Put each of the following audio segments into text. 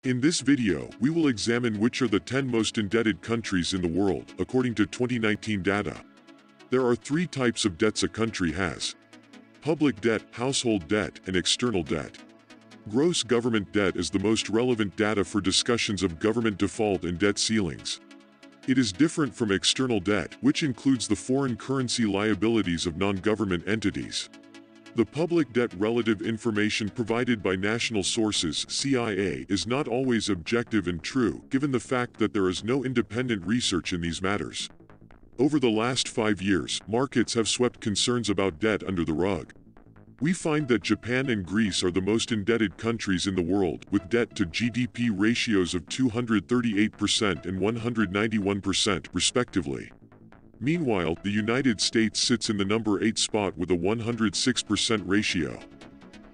In this video, we will examine which are the 10 most indebted countries in the world, according to 2019 data. There are three types of debts a country has: public debt, household debt, and external debt. Gross government debt is the most relevant data for discussions of government default and debt ceilings. It is different from external debt, which includes the foreign currency liabilities of non-government entities. The public debt relative information provided by national sources (CIA) is not always objective and true, given the fact that there is no independent research in these matters. Over the last 5 years, markets have swept concerns about debt under the rug. We find that Japan and Greece are the most indebted countries in the world, with debt to GDP ratios of 238% and 191%, respectively. Meanwhile, the United States sits in the number 8 spot with a 106% ratio.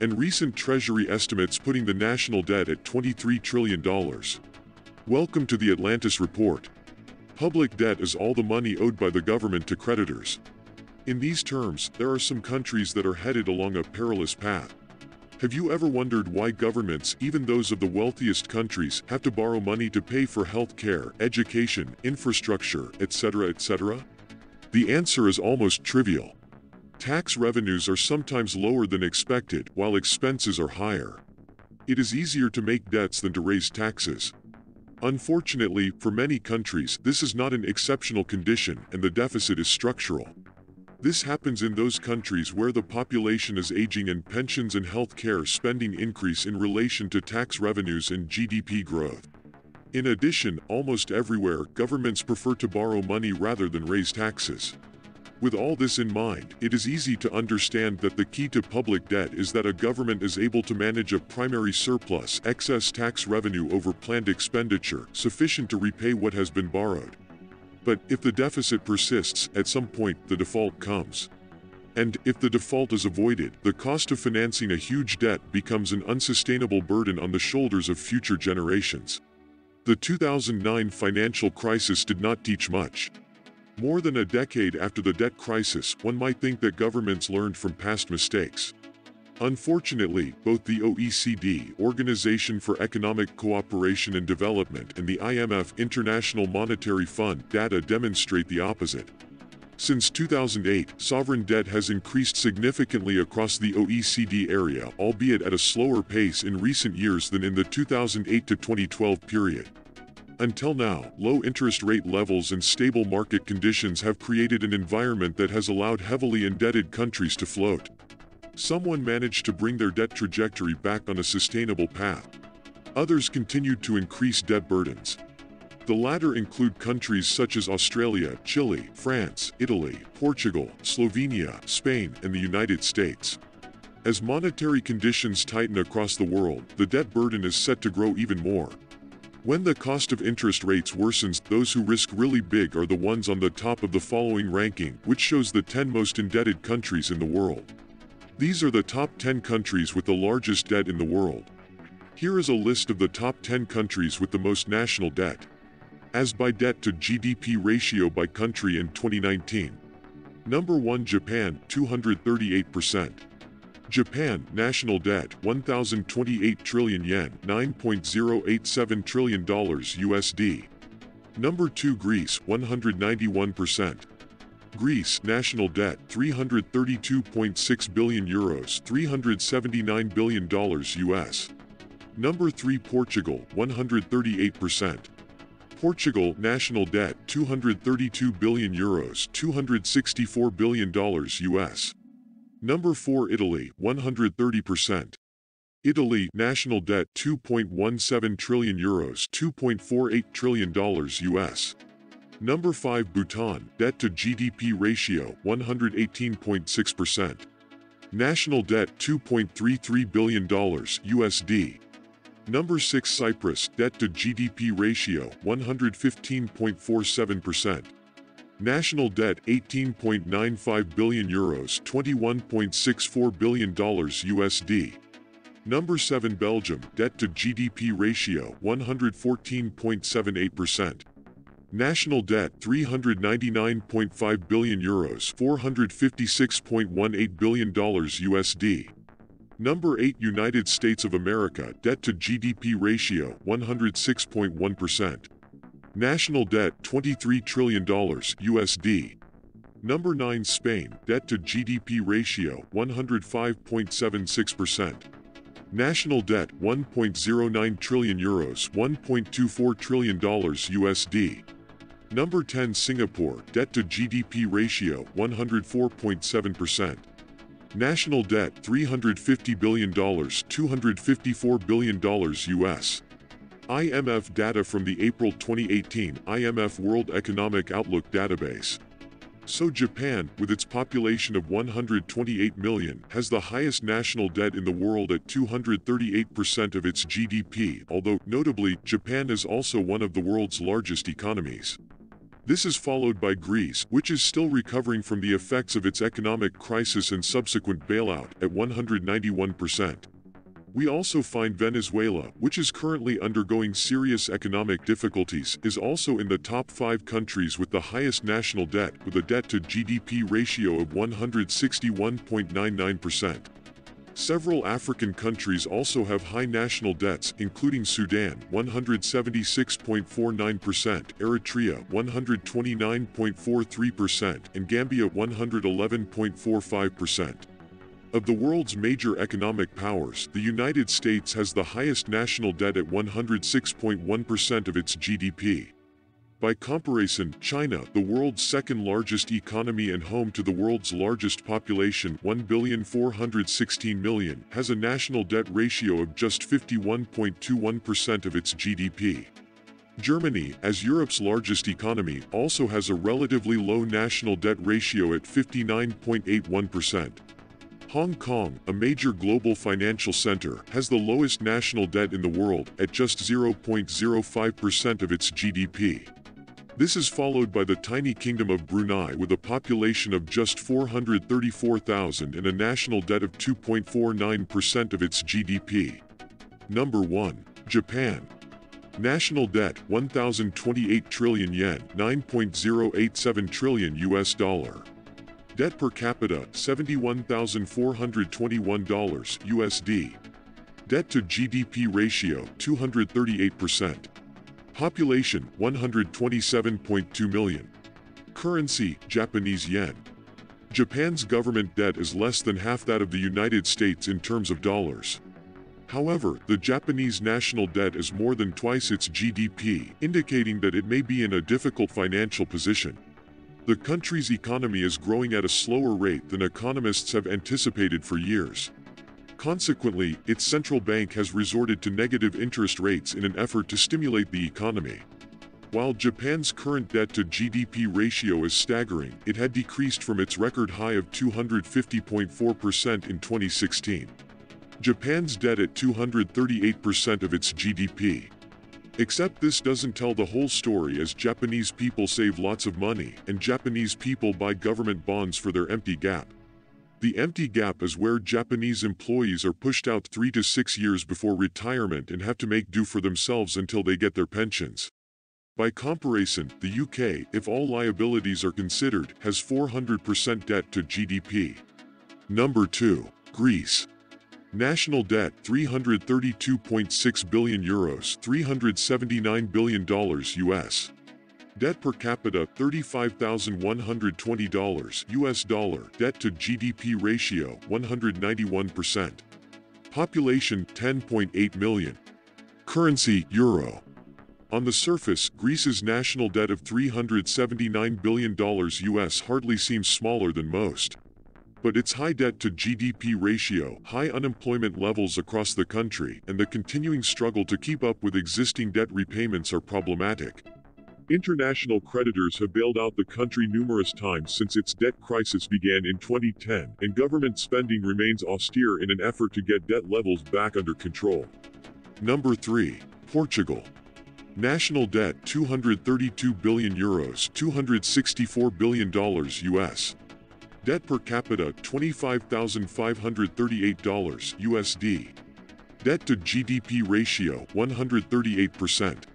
And recent Treasury estimates putting the national debt at $23 trillion. Welcome to the Atlantis Report. Public debt is all the money owed by the government to creditors. In these terms, there are some countries that are headed along a perilous path. Have you ever wondered why governments, even those of the wealthiest countries, have to borrow money to pay for health care, education, infrastructure, etc., etc.? The answer is almost trivial. Tax revenues are sometimes lower than expected, while expenses are higher. It is easier to make debts than to raise taxes. Unfortunately, for many countries, this is not an exceptional condition, and the deficit is structural. This happens in those countries where the population is aging and pensions and health care spending increase in relation to tax revenues and GDP growth. In addition, almost everywhere, governments prefer to borrow money rather than raise taxes. With all this in mind, it is easy to understand that the key to public debt is that a government is able to manage a primary surplus, excess tax revenue over planned expenditure, sufficient to repay what has been borrowed. But if the deficit persists, at some point the default comes. And if the default is avoided, the cost of financing a huge debt becomes an unsustainable burden on the shoulders of future generations. The 2009 financial crisis did not teach much. More than a decade after the debt crisis, one might think that governments learned from past mistakes. Unfortunately, both the OECD, Organization for Economic Cooperation and Development, and the IMF, International Monetary Fund, data demonstrate the opposite. Since 2008, sovereign debt has increased significantly across the OECD area, albeit at a slower pace in recent years than in the 2008 to 2012 period. Until now, low interest rate levels and stable market conditions have created an environment that has allowed heavily indebted countries to float. Someone managed to bring their debt trajectory back on a sustainable path. Others continued to increase debt burdens. The latter include countries such as Australia, Chile, France, Italy, Portugal, Slovenia, Spain, and the United States. As monetary conditions tighten across the world, the debt burden is set to grow even more. When the cost of interest rates worsens, those who risk really big are the ones on the top of the following ranking, which shows the 10 most indebted countries in the world. These are the top 10 countries with the largest debt in the world. Here is a list of the top 10 countries with the most national debt. As by debt to GDP ratio by country in 2019. Number 1, Japan, 238%. Japan, national debt, 1,028 trillion yen, $9.087 trillion USD. Number 2, Greece, 191%. Greece, national debt, 332.6 billion euros, $379 billion US. Number 3, Portugal, 138%. Portugal, national debt, 232 billion euros, $264 billion US. Number 4, Italy, 130%. Italy, national debt, 2.17 trillion euros, $2.48 trillion US. Number 5, Bhutan, debt to GDP ratio, 118.6%. National debt, $2.33 billion USD. Number 6, Cyprus, debt to GDP ratio, 115.47%. National debt, 18.95 billion euros, $21.64 billion USD. Number 7, Belgium, debt to GDP ratio, 114.78%. National debt, 399.5 billion euros, $456.18 billion USD. Number 8, United States of America, debt to GDP ratio 106.1%. National debt $23 trillion USD. Number 9, Spain, debt to GDP ratio 105.76%. National debt 1.09 trillion euros, $1.24 trillion USD. Number 10, Singapore, debt to GDP ratio 104.7%. National debt $350 billion, $254 billion US. IMF data from the April 2018 IMF World Economic Outlook database. So Japan, with its population of 128 million, has the highest national debt in the world at 238% of its GDP, although, notably, Japan is also one of the world's largest economies. This is followed by Greece, which is still recovering from the effects of its economic crisis and subsequent bailout, at 191%. We also find Venezuela, which is currently undergoing serious economic difficulties, is also in the top 5 countries with the highest national debt, with a debt to GDP ratio of 161.99%. Several African countries also have high national debts, including Sudan 176.49%, Eritrea 129.43%, and Gambia 111.45%. Of the world's major economic powers, the United States has the highest national debt at 106.1% of its GDP. By comparison, China, the world's second largest economy and home to the world's largest population, 1,416,000,000, has a national debt ratio of just 51.21% of its GDP. Germany, as Europe's largest economy, also has a relatively low national debt ratio at 59.81%. Hong Kong, a major global financial center, has the lowest national debt in the world, at just 0.05% of its GDP. This is followed by the tiny kingdom of Brunei with a population of just 434,000 and a national debt of 2.49% of its GDP. Number 1. Japan. National debt, 1,028 trillion yen, $9.087 trillion US dollar. Debt per capita, $71,421 USD. Debt to GDP ratio, 238%. Population, 127.2 million. Currency, Japanese yen. Japan's government debt is less than half that of the United States in terms of dollars. However, the Japanese national debt is more than twice its GDP, indicating that it may be in a difficult financial position. The country's economy is growing at a slower rate than economists have anticipated for years. Consequently, its central bank has resorted to negative interest rates in an effort to stimulate the economy. While Japan's current debt to GDP ratio is staggering, it had decreased from its record high of 250.4% in 2016. Japan's debt at 238% of its GDP. Except this doesn't tell the whole story, as Japanese people save lots of money, and Japanese people buy government bonds for their empty gap. The empty gap is where Japanese employees are pushed out 3 to 6 years before retirement and have to make do for themselves until they get their pensions. By comparison, the UK, if all liabilities are considered, has 400% debt to GDP. Number 2. Greece. National debt, 332.6 billion euros, $379 billion US. Debt per capita, $35,120 US dollar. Debt to GDP ratio, 191%. Population, 10.8 million. Currency, euro. On the surface, Greece's national debt of $379 billion US hardly seems smaller than most. But its high debt to GDP ratio, high unemployment levels across the country, and the continuing struggle to keep up with existing debt repayments are problematic. International creditors have bailed out the country numerous times since its debt crisis began in 2010, and government spending remains austere in an effort to get debt levels back under control. Number 3. Portugal. National debt, 232 billion euros, $264 billion US. Debt per capita, $25,538 USD. Debt to GDP ratio, 138%.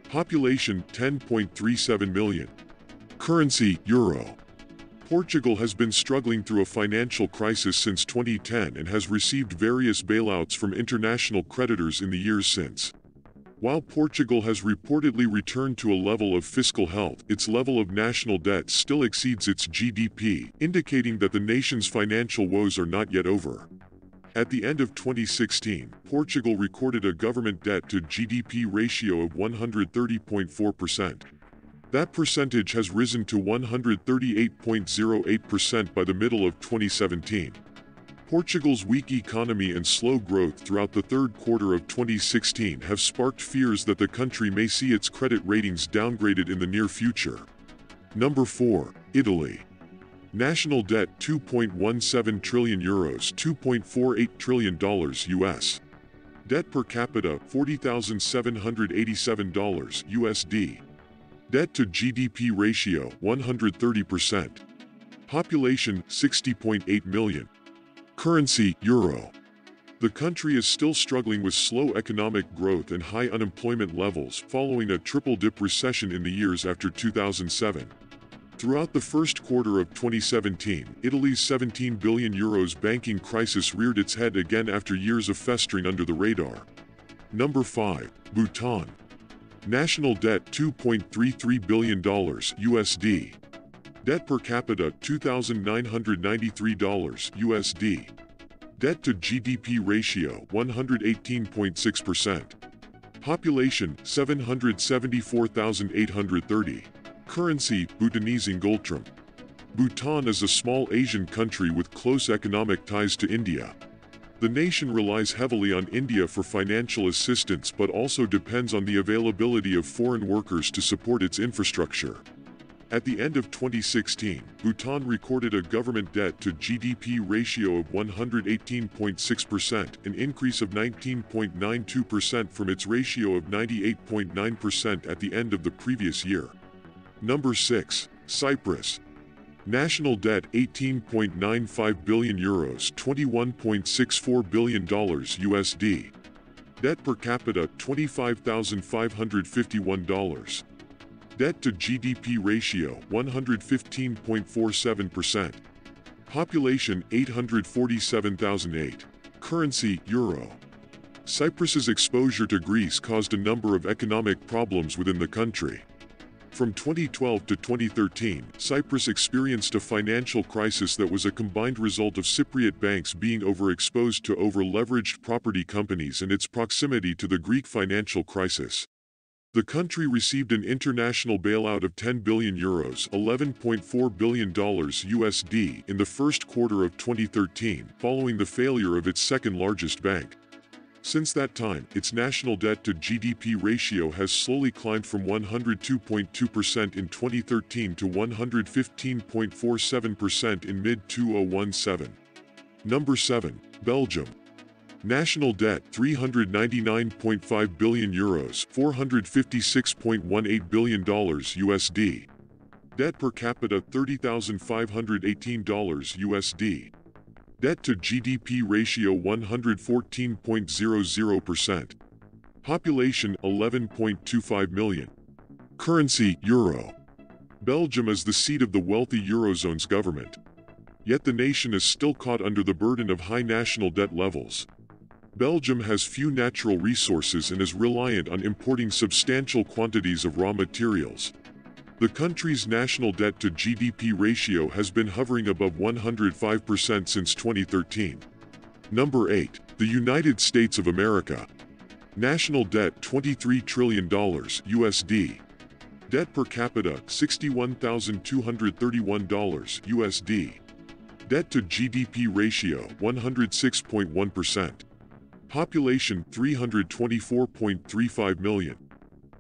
Population, 10.37 million. Currency, euro. Portugal has been struggling through a financial crisis since 2010 and has received various bailouts from international creditors in the years since. While Portugal has reportedly returned to a level of fiscal health, its level of national debt still exceeds its GDP, indicating that the nation's financial woes are not yet over. At the end of 2016, Portugal recorded a government debt to GDP ratio of 130.4%. That percentage has risen to 138.08% by the middle of 2017. Portugal's weak economy and slow growth throughout the third quarter of 2016 have sparked fears that the country may see its credit ratings downgraded in the near future. Number 4. Italy. National debt €2.17 trillion, $2.48 trillion US. Debt per capita $40,787 USD. Debt to GDP ratio 130%. Population 60.8 million. Currency Euro. The country is still struggling with slow economic growth and high unemployment levels following a triple-dip recession in the years after 2007. Throughout the first quarter of 2017, Italy's €17 billion banking crisis reared its head again after years of festering under the radar. Number 5. Bhutan. National debt $2.33 billion USD. Debt per capita $2,993 USD. Debt to GDP ratio 118.6%. Population 774,830. Currency Bhutanese ngultram. Bhutan is a small Asian country with close economic ties to India. The nation relies heavily on India for financial assistance but also depends on the availability of foreign workers to support its infrastructure. At the end of 2016, Bhutan recorded a government debt to GDP ratio of 118.6%, an increase of 19.92% from its ratio of 98.9% at the end of the previous year. Number 6. Cyprus. National debt €18.95 billion, $21.64 billion USD. Debt per capita $25,551. Debt to GDP ratio 115.47%. Population 847,008. Currency Euro. Cyprus's exposure to Greece caused a number of economic problems within the country. From 2012 to 2013, Cyprus experienced a financial crisis that was a combined result of Cypriot banks being overexposed to over-leveraged property companies and its proximity to the Greek financial crisis. The country received an international bailout of €10 billion, $11.4 billion USD, in the first quarter of 2013, following the failure of its second-largest bank. Since that time, its national debt to GDP ratio has slowly climbed from 102.2% in 2013 to 115.47% in mid-2017. Number 7. Belgium. National debt €399.5 billion, $456.18 billion USD. Debt per capita $30,518 USD. Debt to GDP ratio 114.00%. Population 11.25 million. Currency Euro. Belgium is the seat of the wealthy Eurozone's government. Yet the nation is still caught under the burden of high national debt levels. Belgium has few natural resources and is reliant on importing substantial quantities of raw materials. The country's national debt to GDP ratio has been hovering above 105% since 2013. Number 8. The United States of America. National debt $23 trillion USD. Debt per capita $61,231 USD. Debt to GDP ratio 106.1%. Population 324.35 million.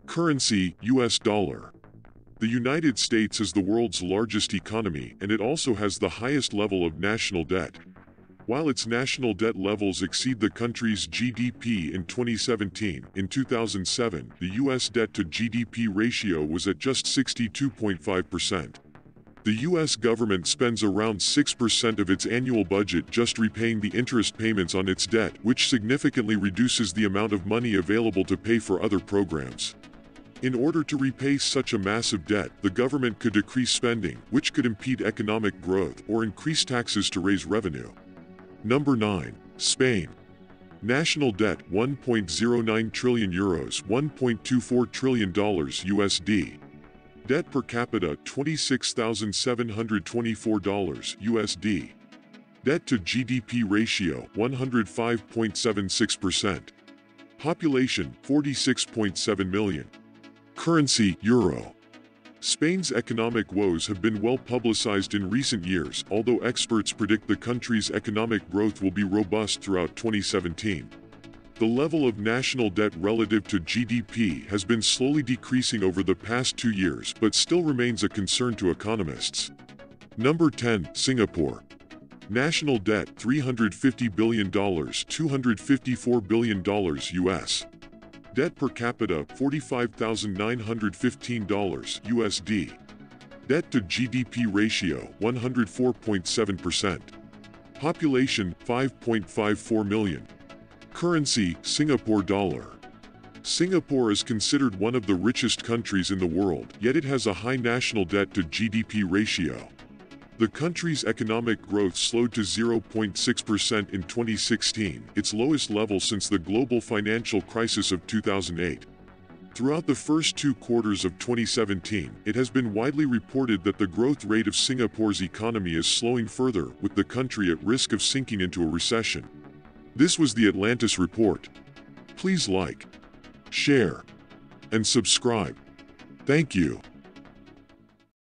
Currency US dollar. The United States is the world's largest economy, and it also has the highest level of national debt. While its national debt levels exceed the country's GDP in 2017, in 2007, the U.S. debt to GDP ratio was at just 62.5%. The U.S. government spends around 6% of its annual budget just repaying the interest payments on its debt, which significantly reduces the amount of money available to pay for other programs. In order to repay such a massive debt, the government could decrease spending, which could impede economic growth, or increase taxes to raise revenue. Number 9. Spain. National debt 1.09 trillion euros, $1.24 trillion USD. Debt per capita $26,724 USD. Debt to GDP ratio 105.76%. Population 46.7 million. Currency Euro. Spain's economic woes have been well publicized in recent years, although experts predict the country's economic growth will be robust throughout 2017. The level of national debt relative to GDP has been slowly decreasing over the past 2 years, but still remains a concern to economists. Number 10. Singapore. National debt $350 billion, $254 billion US. Debt per capita $45,915 USD. Debt to GDP ratio 104.7%. Population 5.54 million. Currency Singapore dollar. Singapore is considered one of the richest countries in the world, yet it has a high national debt to GDP ratio. The country's economic growth slowed to 0.6% in 2016, its lowest level since the global financial crisis of 2008. Throughout the first 2 quarters of 2017, it has been widely reported that the growth rate of Singapore's economy is slowing further, with the country at risk of sinking into a recession. This was the Atlantis Report. Please like, share, and subscribe. Thank you.